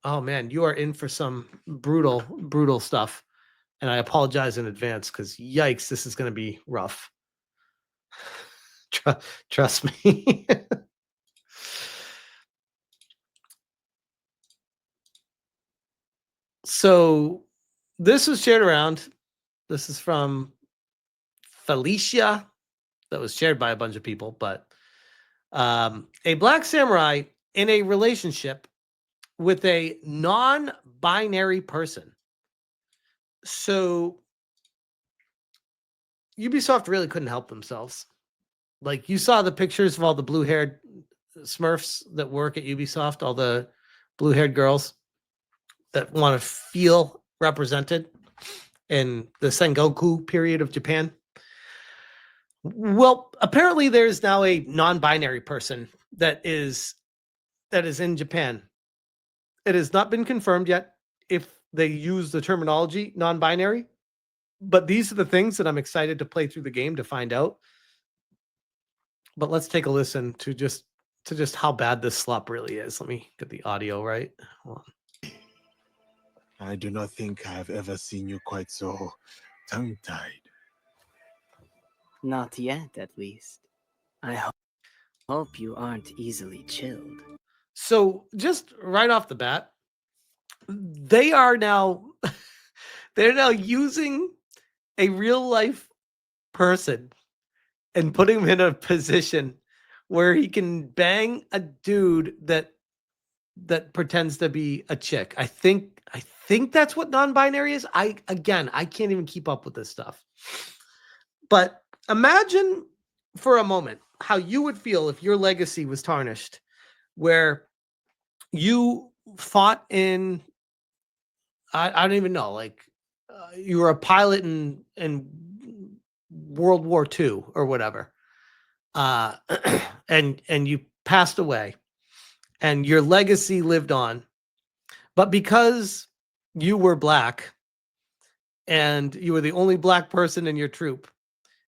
Oh man, you are in for some brutal stuff. And I apologize in advance because yikes, this is going to be rough. Trust me. So this was shared around. This is from Felicia. That was shared by a bunch of people, but a black samurai in a relationship with a non-binary person. So Ubisoft really couldn't help themselves. Like, you saw the pictures of all the blue-haired Smurfs that work at Ubisoft, all the blue-haired girls that want to feel represented in the Sengoku period of Japan. Well, apparently there's now a non-binary person that is in Japan. It has not been confirmed yet if they use the terminology non-binary, but these are the things that I'm excited to play through the game to find out. But let's take a listen to just how bad this slop really is. Let me get the audio right. Hold on. I do not think I have ever seen you quite so tongue-tied. Not yet, at least. I hope you aren't easily chilled. So just right off the bat, they are now they're now using a real life person and putting him in a position where he can bang a dude that pretends to be a chick. I think that's what non-binary is. I can't even keep up with this stuff. But imagine for a moment how you would feel if your legacy was tarnished, where you fought in, I don't even know, like you were a pilot in World War II or whatever, and you passed away, and your legacy lived on, but because you were black and you were the only black person in your troop,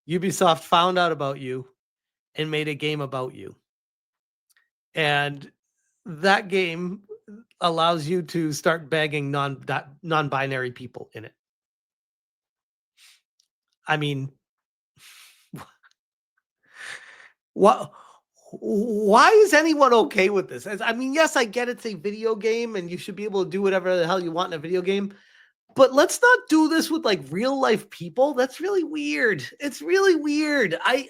Ubisoft found out about you and made a game about you. And that game allows you to start bagging non-binary people in it. I mean, why is anyone okay with this? I mean, yes, I get it's a video game and you should be able to do whatever the hell you want in a video game, but let's not do this with like real life people. That's really weird. It's really weird. I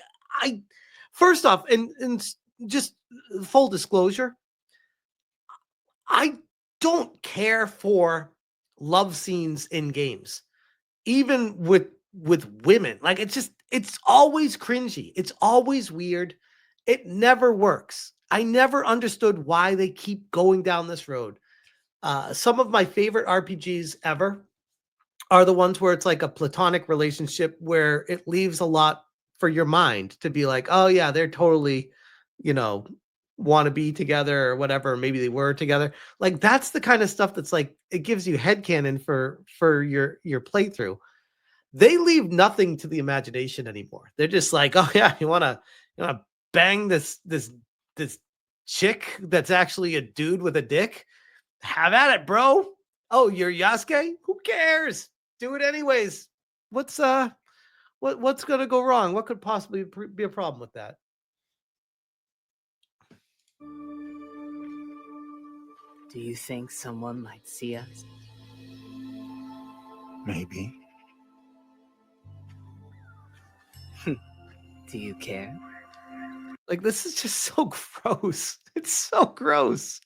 first off, and just full disclosure, I don't care for love scenes in games, even with women. Like, it's always cringy. It's always weird. It never works. I never understood why they keep going down this road. Some of my favorite RPGs ever are the ones where it's like a platonic relationship where it leaves a lot for your mind to be like, oh yeah, they're totally, want to be together or whatever. Maybe they were together. Like, that's the kind of stuff that's like, it gives you headcanon for your playthrough. They leave nothing to the imagination anymore. They're just like, oh yeah, you wanna bang this chick that's actually a dude with a dick? Have at it, bro. Oh, you're Yasuke? Who cares? Do it anyways. What's gonna go wrong? What could possibly be a problem with that? Do you think someone might see us? Maybe. Do you care? Like, this is just so gross. It's so gross.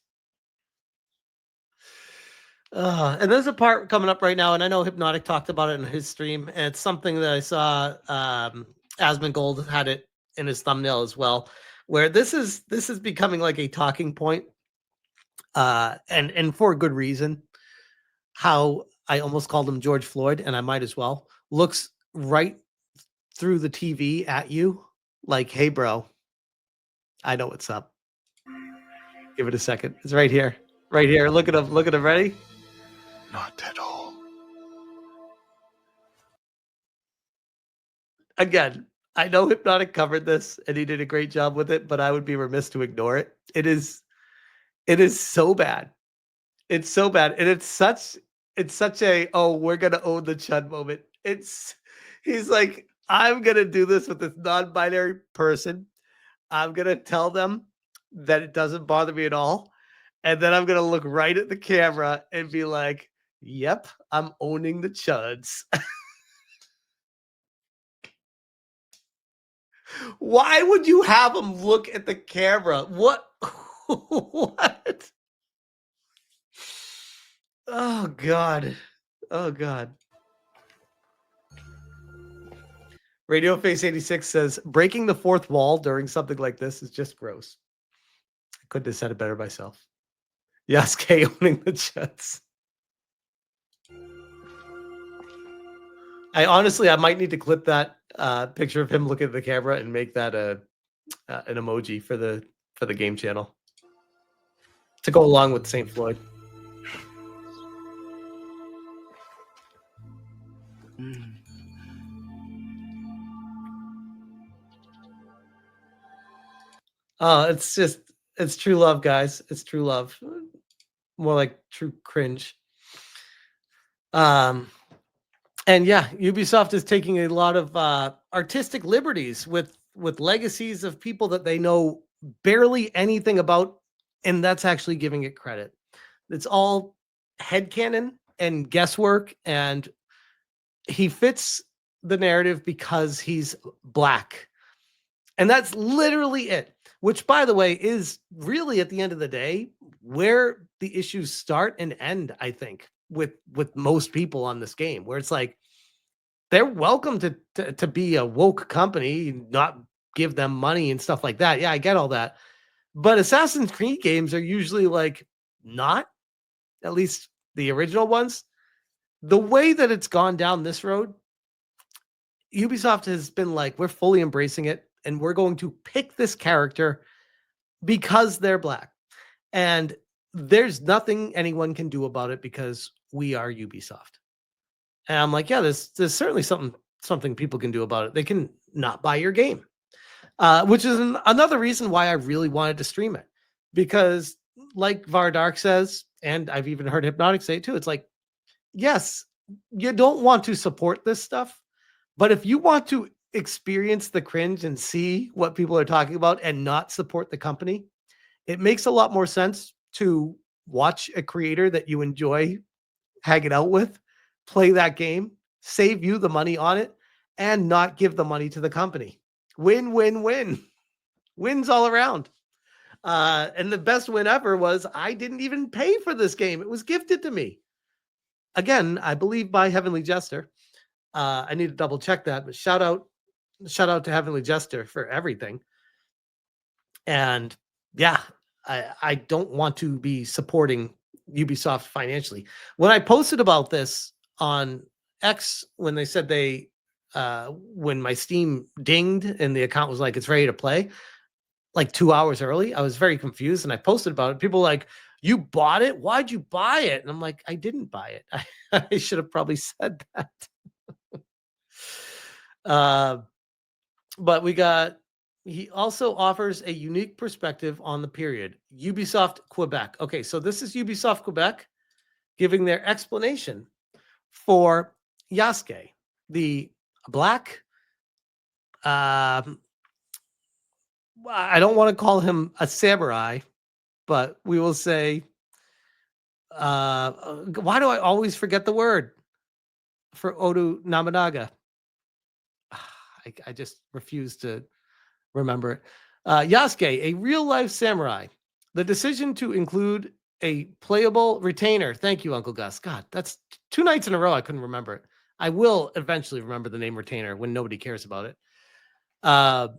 And there's a part coming up right now, and I know Hypnotic talked about it in his stream, and it's something that I saw Asmongold had it in his thumbnail as well, where this is becoming like a talking point, and for good reason. How I almost called him George Floyd, and I might as well. Looks right through the TV at you, like, hey, bro, I know what's up. Give it a second. It's right here. Right here. Look at him. Look at him. Ready? Not at all. Again, I know Hypnotic covered this and he did a great job with it, but I would be remiss to ignore it. It is so bad. It's so bad, and it's such a, "Oh, we're gonna own the chud" moment. He's like, "I'm gonna do this with this non-binary person. I'm gonna tell them that it doesn't bother me at all, and then I'm gonna look right at the camera and be like, 'Yep, I'm owning the chuds.'" Why would you have him look at the camera? What? What? Oh god. Oh god. Radio Face 86 says breaking the fourth wall during something like this is just gross. I couldn't have said it better myself. Yasuke owning the Jets. I might need to clip that picture of him looking at the camera and make that an emoji for the game channel to go along with St. Floyd. It's true love, guys. It's true love. More like true cringe. And yeah, Ubisoft is taking a lot of artistic liberties with legacies of people that they know barely anything about, and that's actually giving it credit. It's all headcanon and guesswork, and he fits the narrative because he's black. And that's literally it. Which, by the way, is really at the end of the day where the issues start and end, I think, with most people on this game, where it's like they're welcome to be a woke company, not give them money and stuff like that. Yeah, I get all that. But Assassin's Creed games are usually like not, at least the original ones. The way that it's gone down this road, Ubisoft has been like, we're fully embracing it, and we're going to pick this character because they're black. And there's nothing anyone can do about it because we are Ubisoft. And I'm like, yeah, there's certainly something people can do about it. They can not buy your game, which is another reason why I really wanted to stream it. Because like Vardark says, and I've even heard Hypnotic say it too, it's like, yes, you don't want to support this stuff, but if you want to experience the cringe and see what people are talking about and not support the company, it makes a lot more sense to watch a creator that you enjoy hanging out with play that game, save you the money on it, and not give the money to the company. Win, win, win. Wins all around. And the best win ever was I didn't even pay for this game. It was gifted to me. Again, I believe by Heavenly Jester. I need to double check that, but shout out to Heavenly Jester for everything. And yeah, I don't want to be supporting Ubisoft financially. When I posted about this on X, when they said when my Steam dinged and the account was like, it's ready to play, like 2 hours early, I was very confused and I posted about it. People were like, you bought it? Why'd you buy it? And I'm like, I didn't buy it. I should have probably said that. But he also offers a unique perspective on the period. Ubisoft Quebec. Okay, so this is Ubisoft Quebec giving their explanation for Yasuke, the black. I don't want to call him a samurai, but we will say. Why do I always forget the word for Oda Nobunaga? I just refuse to remember it. Yasuke, a real-life samurai. The decision to include a playable retainer. Thank you, Uncle Gus. God, that's 2 nights in a row I couldn't remember it. I will eventually remember the name retainer when nobody cares about it. The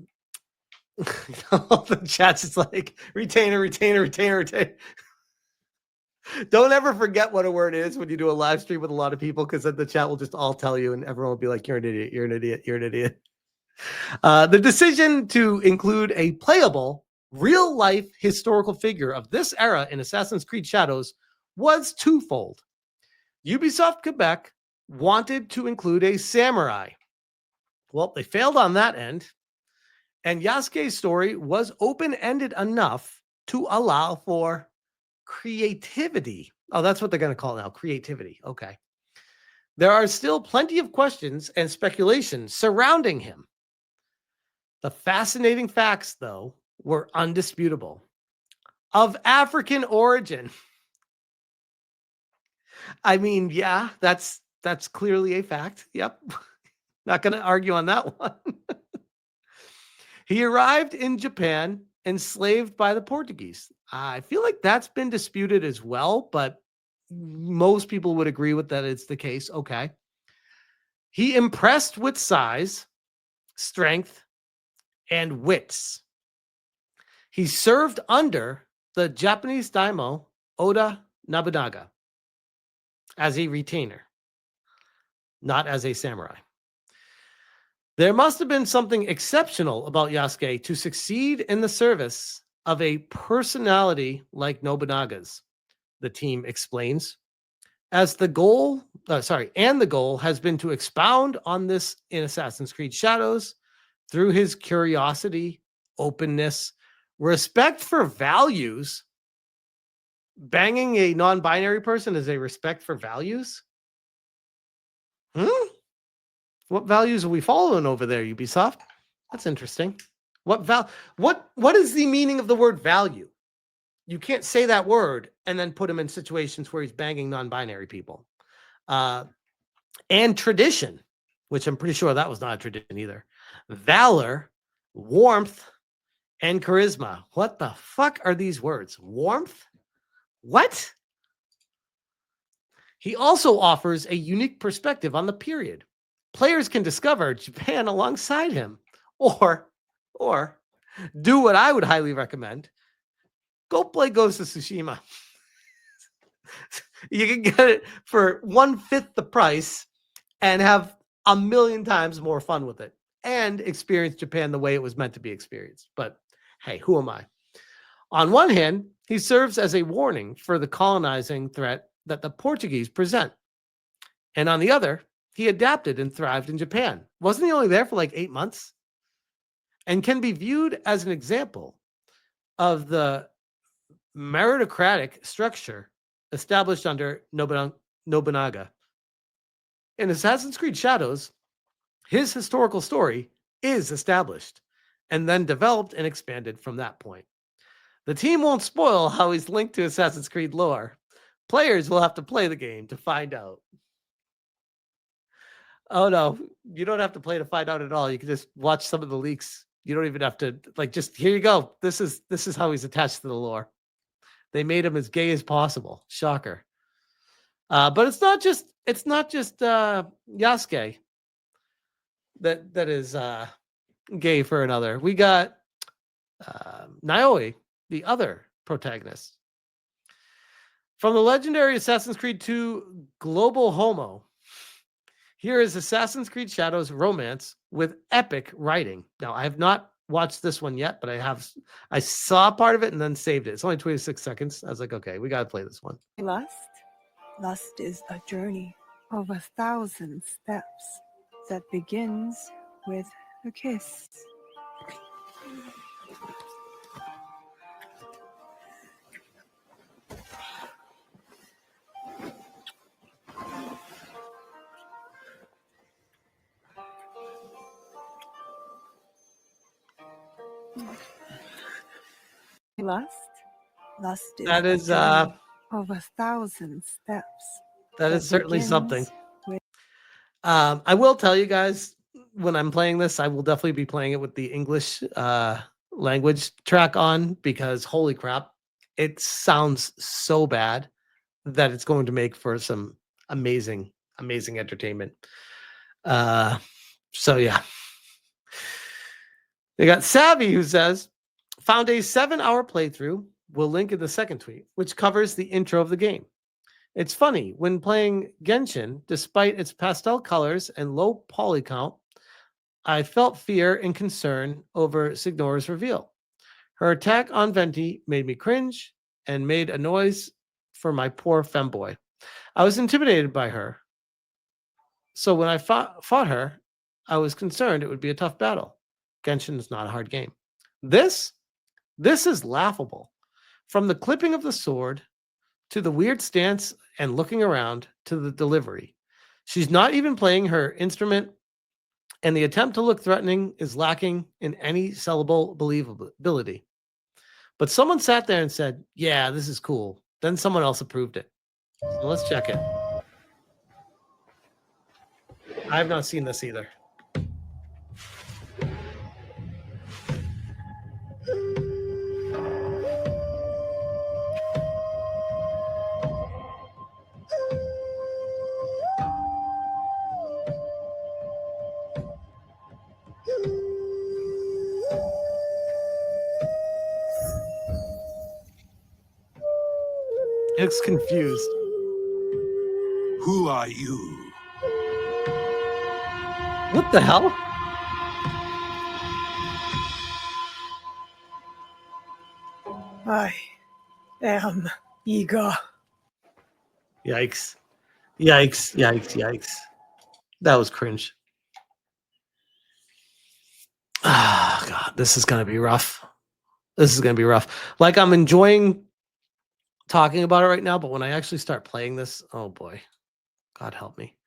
chat's just like, retainer. Don't ever forget what a word is when you do a live stream with a lot of people, because then the chat will just all tell you and everyone will be like, you're an idiot. The decision to include a playable, real-life historical figure of this era in Assassin's Creed Shadows was twofold. Ubisoft Quebec wanted to include a samurai. Well, they failed on that end, and Yasuke's story was open-ended enough to allow for creativity Oh, that's what they're going to call it now, creativity. Okay. There are still plenty of questions and speculation surrounding him. The fascinating facts, though, were undisputable. Of African origin. I mean, yeah, that's clearly a fact. Yep. Not going to argue on that one. He arrived in Japan enslaved by the Portuguese. I feel like that's been disputed as well, but most people would agree with that it's the case. Okay. He impressed with size, strength, and wits. He served under the Japanese daimyo Oda Nobunaga as a retainer, not as a samurai. There must have been something exceptional about Yasuke to succeed in the service of a personality like Nobunaga's, the team explains. As the goal, and the goal has been to expound on this in Assassin's Creed Shadows through his curiosity, openness, respect for values. Banging a non-binary person is a respect for values? What values are we following over there, Ubisoft? That's interesting. What is the meaning of the word value? You can't say that word and then put him in situations where he's banging non-binary people. And tradition, which I'm pretty sure that was not a tradition either. Valor, warmth, and charisma. What the fuck are these words? Warmth? What? He also offers a unique perspective on the period. Players can discover Japan alongside him, or do what I would highly recommend. Go play Ghost of Tsushima. You can get it for 1/5 the price and have a million times more fun with it and experience Japan the way it was meant to be experienced. But hey, who am I? On one hand, he serves as a warning for the colonizing threat that the Portuguese present. And on the other, he adapted and thrived in Japan. Wasn't he only there for like 8 months? And can be viewed as an example of the meritocratic structure established under Nobunaga. In Assassin's Creed Shadows, his historical story is established and then developed and expanded from that point. The team won't spoil how he's linked to Assassin's Creed lore. Players will have to play the game to find out. Oh no, you don't have to play to find out at all. You can just watch some of the leaks. You don't even have to just here you go. This is how he's attached to the lore. They made him as gay as possible. Shocker. But it's not just Yasuke that is gay for another. We got Naoi, the other protagonist. From the legendary Assassin's Creed 2 Global Homo, here is Assassin's Creed Shadows romance with epic writing. Now, I have not watched this one yet, but I saw part of it and then saved it. It's only 26 seconds. I was like, okay, we got to play this one. Lust is a journey of 1,000 steps that begins with a kiss. Lust is That is of 1,000 steps. That is certainly something. I will tell you guys, when I'm playing this, I will definitely be playing it with the English language track on, because holy crap, it sounds so bad that it's going to make for some amazing entertainment. So yeah. They got Savvy, who says, found a 7-hour playthrough. We'll link in the second tweet, which covers the intro of the game. It's funny, when playing Genshin, despite its pastel colors and low poly count, I felt fear and concern over Signora's reveal. Her attack on Venti made me cringe and made a noise for my poor femboy. I was intimidated by her. So when I fought her, I was concerned it would be a tough battle. Genshin is not a hard game. This is laughable. From the clipping of the sword to the weird stance and looking around to the delivery. She's not even playing her instrument, and the attempt to look threatening is lacking in any sellable believability. But someone sat there and said, yeah, this is cool. Then someone else approved it. So let's check it. I have not seen this either. He looks confused. Who are you? What the hell? I am eager. Yikes. Yikes. Yikes. Yikes. That was cringe. Ah, God, this is going to be rough. This is going to be rough. Like, I'm enjoying talking about it right now, but when I actually start playing this, oh boy, God help me.